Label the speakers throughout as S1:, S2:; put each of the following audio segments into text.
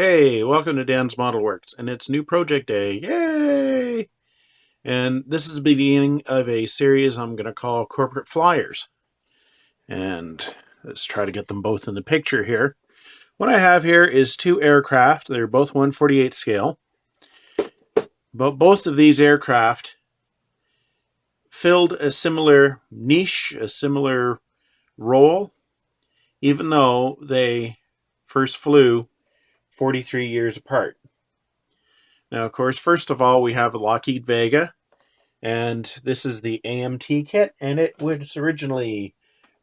S1: Hey, welcome to Dan's Model Works, and it's new project day. Yay! And this is the beginning of a series I'm going to call Corporate Flyers. And let's try to get them both in the picture here. What I have here is two aircraft. They're both 1/48 scale. But both of these aircraft filled a similar niche, a similar role, even though they first flew 43 years apart. Now, of course, first of all, we have a Lockheed Vega, and this is the AMT kit, and it was originally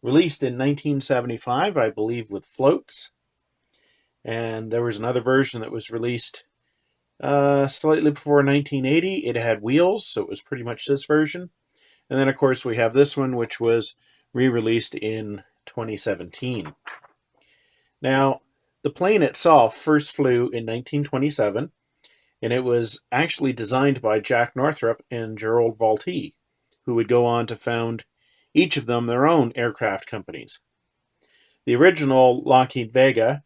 S1: released in 1975, I believe, with floats. And there was another version that was released slightly before 1980. It had wheels, so it was pretty much this version. And then, of course, we have this one, which was re-released in 2017. Now, the plane itself first flew in 1927, and it was actually designed by Jack Northrop and Gerald Valtee, who would go on to found each of them their own aircraft companies. The original Lockheed Vega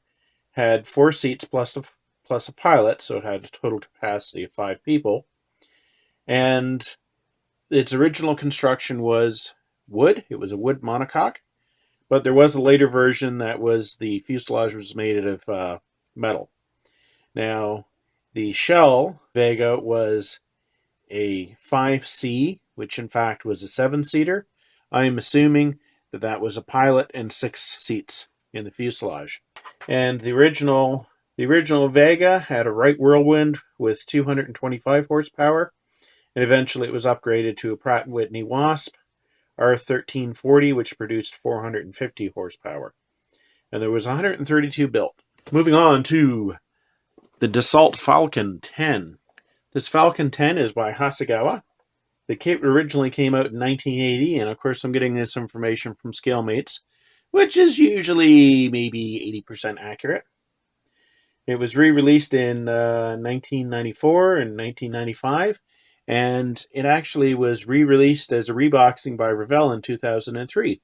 S1: had 4 seats plus a pilot, so it had a total capacity of 5 people. And its original construction was wood. It was a wood monocoque. But there was a later version that was the fuselage was made out of metal. Now, the shell Vega was a 5C, which in fact was a 7-seater. I am assuming that that was a pilot and 6 seats in the fuselage. And the original Vega had a Wright Whirlwind with 225 horsepower, and eventually it was upgraded to a Pratt & Whitney Wasp R1340, which produced 450 horsepower. And there was 132 built. Moving on to the Dassault Falcon 10. This Falcon 10 is by Hasegawa. The kit originally came out in 1980, and of course I'm getting this information from ScaleMates, which is usually maybe 80% accurate. It was re-released in 1994 and 1995, and it actually was re-released as a reboxing by Revell in 2003.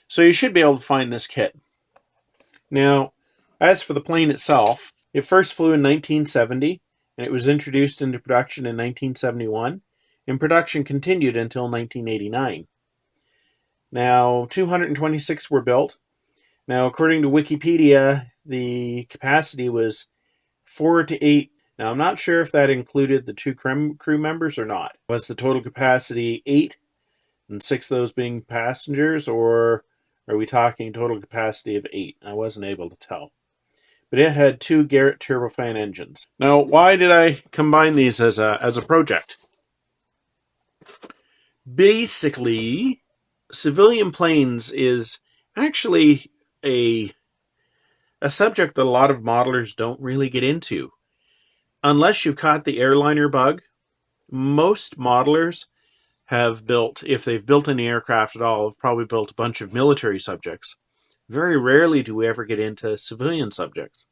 S1: So you should be able to find this kit. Now, as for the plane itself, it first flew in 1970, and it was introduced into production in 1971, and production continued until 1989. Now, 226 were built. Now, according to Wikipedia, the capacity was 4 to 8. Now, I'm not sure if that included the 2 crew members or not. Was the total capacity 8, and 6 of those being passengers, or are we talking total capacity of 8? I wasn't able to tell. But it had 2 Garrett turbofan engines. Now, why did I combine these as a project? Basically, civilian planes is actually a subject that a lot of modelers don't really get into. Unless you've caught the airliner bug, most modelers have built, if they've built any aircraft at all, have probably built a bunch of military subjects. Very rarely do we ever get into civilian subjects.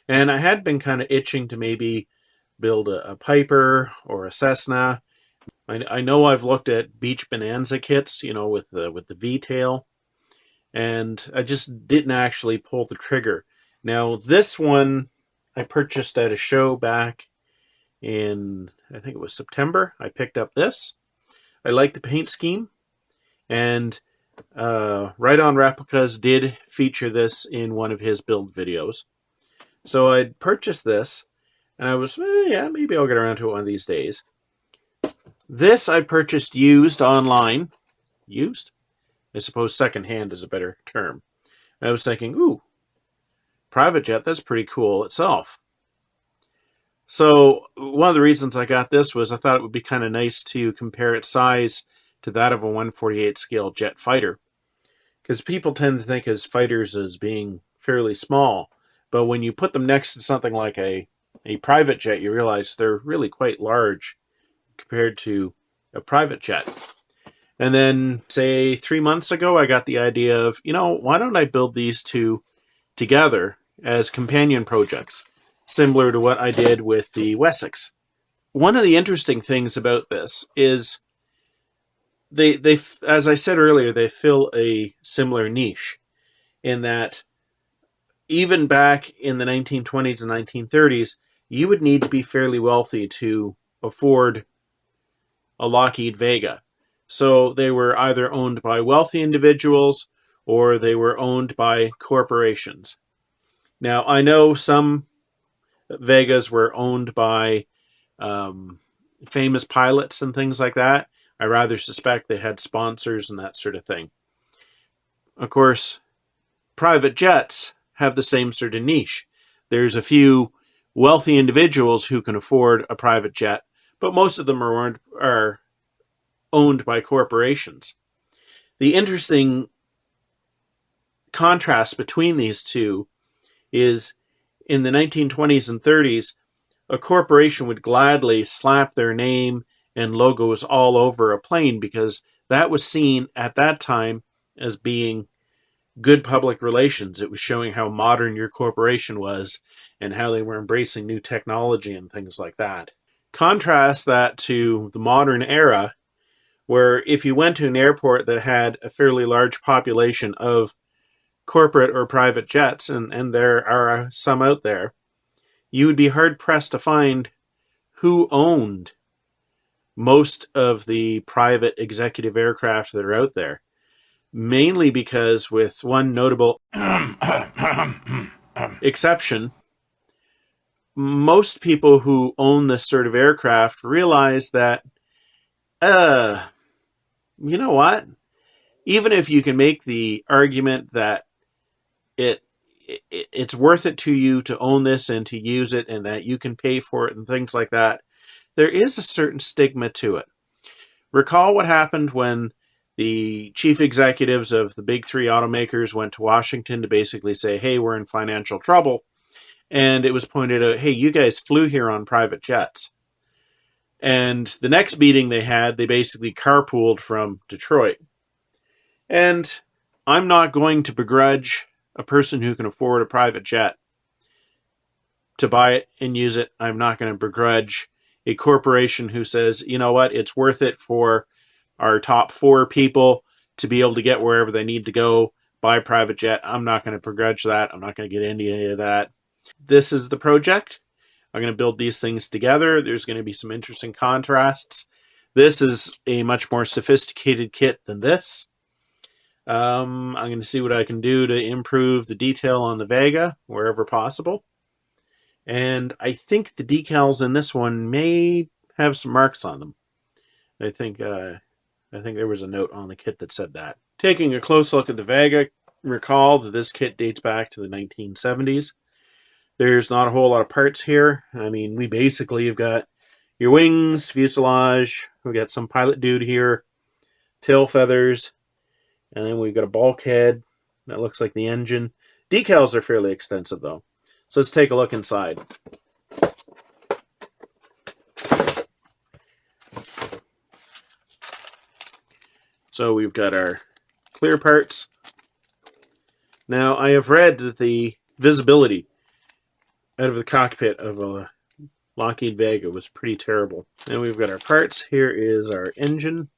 S1: And I had been kind of itching to maybe build a Piper or a Cessna. I know I've looked at Beach Bonanza kits, with the V-tail, and I just didn't actually pull the trigger. Now, this one I purchased at a show back in, I think it was September. I picked up this. I like the paint scheme, and Right On Replicas did feature this in one of his build videos. So I'd purchased this, and I was, yeah, maybe I'll get around to it one of these days. This I purchased used online. Used? I suppose secondhand is a better term. And I was thinking, ooh, private jet, that's pretty cool itself. So one of the reasons I got this was I thought it would be kind of nice to compare its size to that of a 1/48 scale jet fighter. Because people tend to think of fighters as being fairly small. But when you put them next to something like a private jet, you realize they're really quite large compared to a private jet. And then, say, 3 months ago, I got the idea of, why don't I build these two together as companion projects, similar to what I did with the Wessex. One of the interesting things about this is they as I said earlier, they fill a similar niche in that even back in the 1920s and 1930s, you would need to be fairly wealthy to afford a Lockheed Vega. So they were either owned by wealthy individuals or they were owned by corporations. Now, I know some Vegas were owned by famous pilots and things like that. I rather suspect they had sponsors and that sort of thing. Of course, private jets have the same sort of niche. There's a few wealthy individuals who can afford a private jet, but most of them are owned by corporations. The interesting contrast between these two is in the 1920s and 30s, a corporation would gladly slap their name and logos all over a plane because that was seen at that time as being good public relations. It was showing how modern your corporation was and how they were embracing new technology and things like that. Contrast that to the modern era, where if you went to an airport that had a fairly large population of corporate or private jets, and there are some out there, you would be hard-pressed to find who owned most of the private executive aircraft that are out there. Mainly because, with one notable exception, most people who own this sort of aircraft realize that, you know what? Even if you can make the argument that it's worth it to you to own this and to use it and that you can pay for it and things like that, there is a certain stigma to it. Recall what happened when the chief executives of the big three automakers went to Washington to basically say, hey, we're in financial trouble. And it was pointed out, hey, you guys flew here on private jets. And the next meeting they had, they basically carpooled from Detroit. And I'm not going to begrudge a person who can afford a private jet to buy it and use it. I'm not going to begrudge a corporation who says, you know what, it's worth it for our top 4 people to be able to get wherever they need to go, buy a private jet. I'm not going to begrudge that. I'm not going to get into any of that. This is the project. I'm going to build these things together. There's going to be some interesting contrasts. This is a much more sophisticated kit than this. I'm going to see what I can do to improve the detail on the Vega wherever possible. And I think the decals in this one may have some marks on them. I think there was a note on the kit that said that. Taking a close look at the Vega, recall that this kit dates back to the 1970s. There's not a whole lot of parts here. I mean, we basically have got your wings, fuselage, we've got some pilot dude here, tail feathers, and then we've got a bulkhead that looks like the engine. Decals are fairly extensive, though. So let's take a look inside. So we've got our clear parts. Now, I have read that the visibility out of the cockpit of a Lockheed Vega was pretty terrible. And we've got our parts. Here is our engine.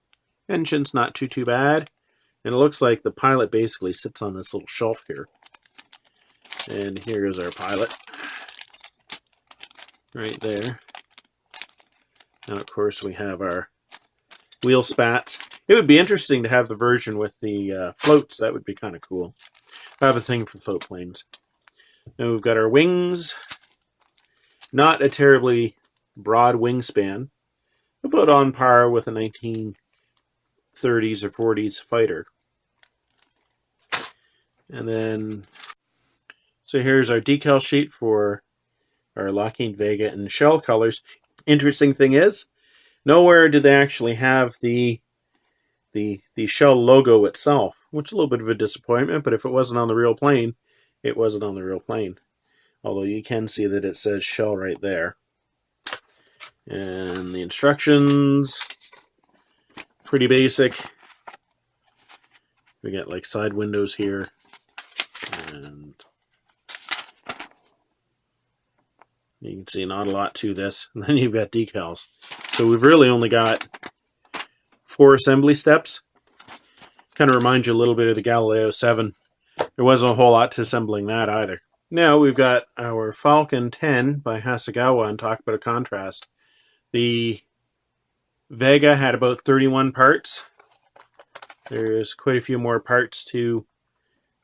S1: Engine's not too bad. And it looks like the pilot basically sits on this little shelf here. And here's our pilot. Right there. And of course we have our wheel spats. It would be interesting to have the version with the floats. That would be kind of cool. I have a thing for float planes. And we've got our wings. Not a terribly broad wingspan, about on par with a 1930s or 40s fighter. And then, so here's our decal sheet for our Lockheed Vega in shell colors. Interesting thing is, nowhere did they actually have the shell logo itself, which is a little bit of a disappointment, but if it wasn't on the real plane, it wasn't on the real plane. Although you can see that it says shell right there. And the instructions, pretty basic. We got like side windows here. And you can see not a lot to this. And then you've got decals. So we've really only got 4 assembly steps. Kind of reminds you a little bit of the Galileo 7. There wasn't a whole lot to assembling that either. Now we've got our Falcon 10 by Hasegawa, and talk about a contrast. The Vega had about 31 parts. There's quite a few more parts to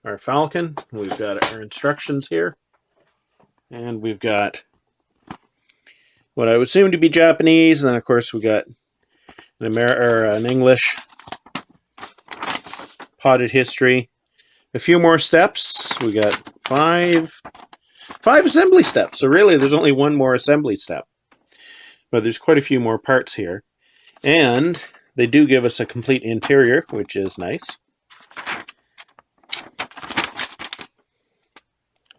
S1: our Falcon. We've got our instructions here. And we've got what I would assume to be Japanese, and then of course we got an English potted history. A few more steps. We got five assembly steps. So really there's only one more assembly step. But there's quite a few more parts here. And they do give us a complete interior, which is nice.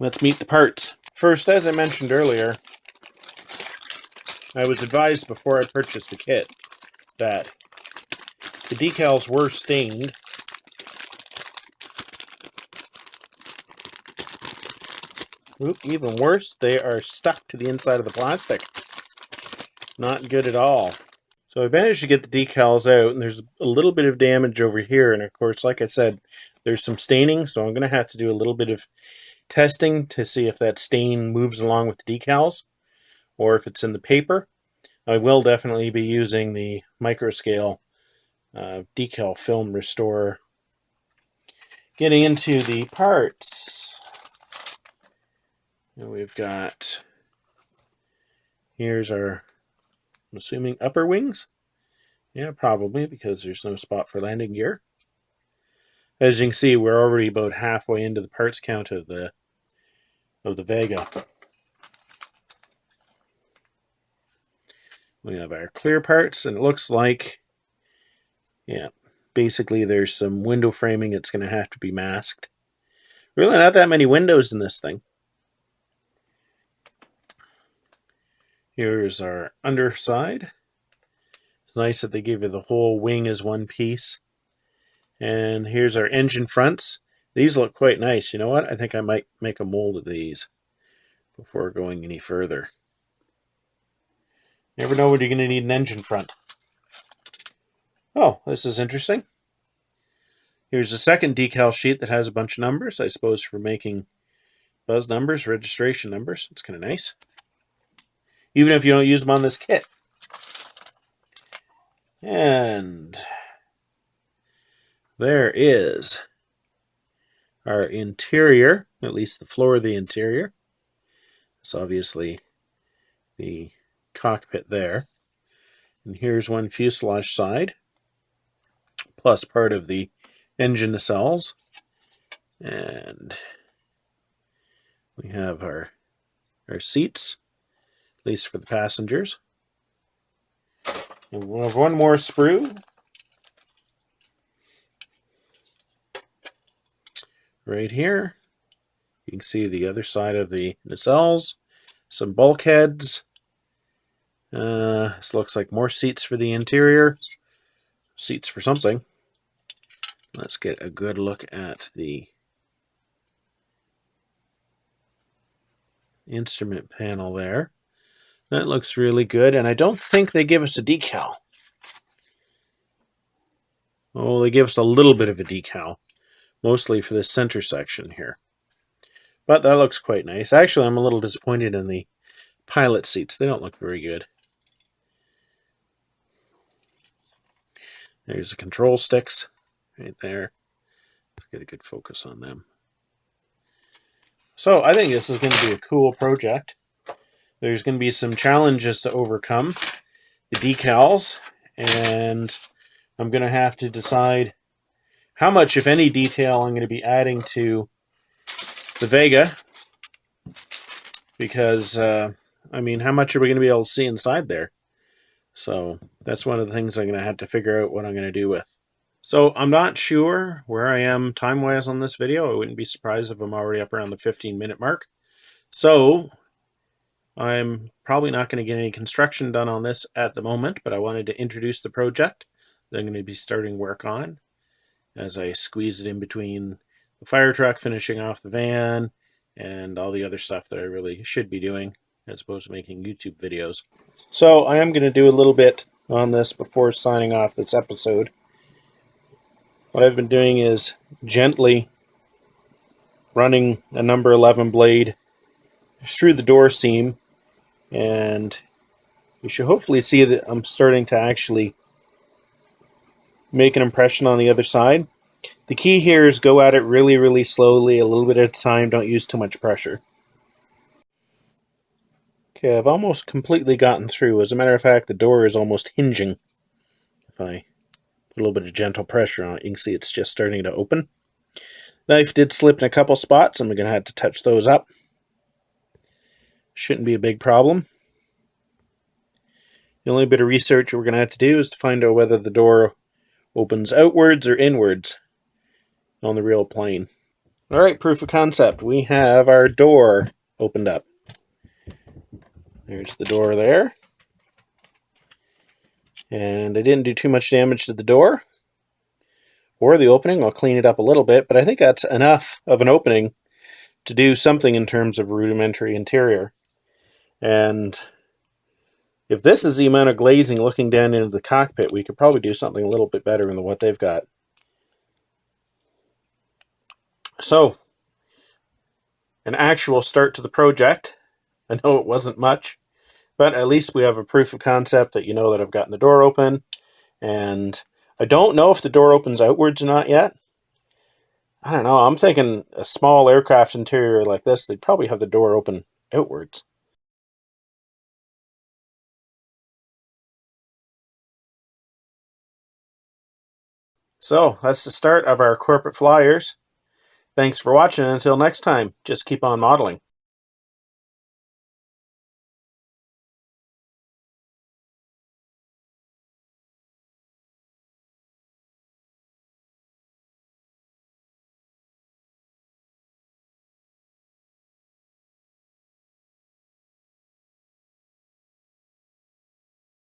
S1: Let's meet the parts. First, as I mentioned earlier, I was advised before I purchased the kit that the decals were stained. Oop, even worse, they are stuck to the inside of the plastic. Not good at all. So I managed to get the decals out, and there's a little bit of damage over here. And of course, like I said, there's some staining, so I'm going to have to do a little bit of testing to see if that stain moves along with the decals or if it's in the paper. I will definitely be using the microscale decal film restorer. Getting into the parts, we've got, here's our, I'm assuming, upper wings. Yeah, probably, because there's no spot for landing gear. As you can see, we're already about halfway into the parts count of the Vega. We have our clear parts, and it looks like, yeah, basically there's some window framing that's going to have to be masked. Really not that many windows in this thing. Here's our underside. It's nice that they give you the whole wing as one piece. And here's our engine fronts. These look quite nice. You know what? I think I might make a mold of these before going any further. You never know when you're going to need an engine front. Oh, this is interesting. Here's a second decal sheet that has a bunch of numbers, I suppose for making buzz numbers, registration numbers. It's kind of nice. Even if you don't use them on this kit. And there is our interior, at least the floor of the interior. It's obviously the cockpit there. And here's one fuselage side, plus part of the engine nacelles. And we have our seats, at least for the passengers. And we'll have one more sprue. Right here. You can see the other side of the nacelles. Some bulkheads. This looks like more seats for the interior. Seats for something. Let's get a good look at the instrument panel there. That looks really good, and I don't think they give us a decal. Oh, they give us a little bit of a decal, mostly for the center section here. But that looks quite nice. Actually, I'm a little disappointed in the pilot seats. They don't look very good. There's the control sticks right there. Let's get a good focus on them. So I think this is going to be a cool project. There's going to be some challenges to overcome. The decals, and I'm going to have to decide how much, if any, detail I'm going to be adding to the Vega. Because, I mean, how much are we going to be able to see inside there? So that's one of the things I'm going to have to figure out what I'm going to do with. So I'm not sure where I am time-wise on this video. I wouldn't be surprised if I'm already up around the 15-minute mark. So I'm probably not going to get any construction done on this at the moment, but I wanted to introduce the project that I'm going to be starting work on as I squeeze it in between the fire truck, finishing off the van, and all the other stuff that I really should be doing as opposed to making YouTube videos. So I am going to do a little bit on this before signing off this episode. What I've been doing is gently running a number 11 blade through the door seam, and you should hopefully see that I'm starting to actually make an impression on the other side. The key here is go at it really, really slowly, a little bit at a time. Don't use too much pressure. Okay, I've almost completely gotten through. As a matter of fact, the door is almost hinging. If I put a little bit of gentle pressure on it, you can see it's just starting to open. Knife did slip in a couple spots. I'm going to have to touch those up. Shouldn't be a big problem. The only bit of research we're going to have to do is to find out whether the door opens outwards or inwards on the real plane. Alright, proof of concept. We have our door opened up. There's the door there. And I didn't do too much damage to the door or the opening. I'll clean it up a little bit, but I think that's enough of an opening to do something in terms of rudimentary interior. And if this is the amount of glazing looking down into the cockpit, we could probably do something a little bit better than what they've got. So, an actual start to the project. I know it wasn't much, but at least we have a proof of concept that you know that I've gotten the door open. And I don't know if the door opens outwards or not yet. I don't know. I'm thinking a small aircraft interior like this, they'd probably have the door open outwards. So, that's the start of our corporate flyers. Thanks for watching, and until next time, just keep on modeling.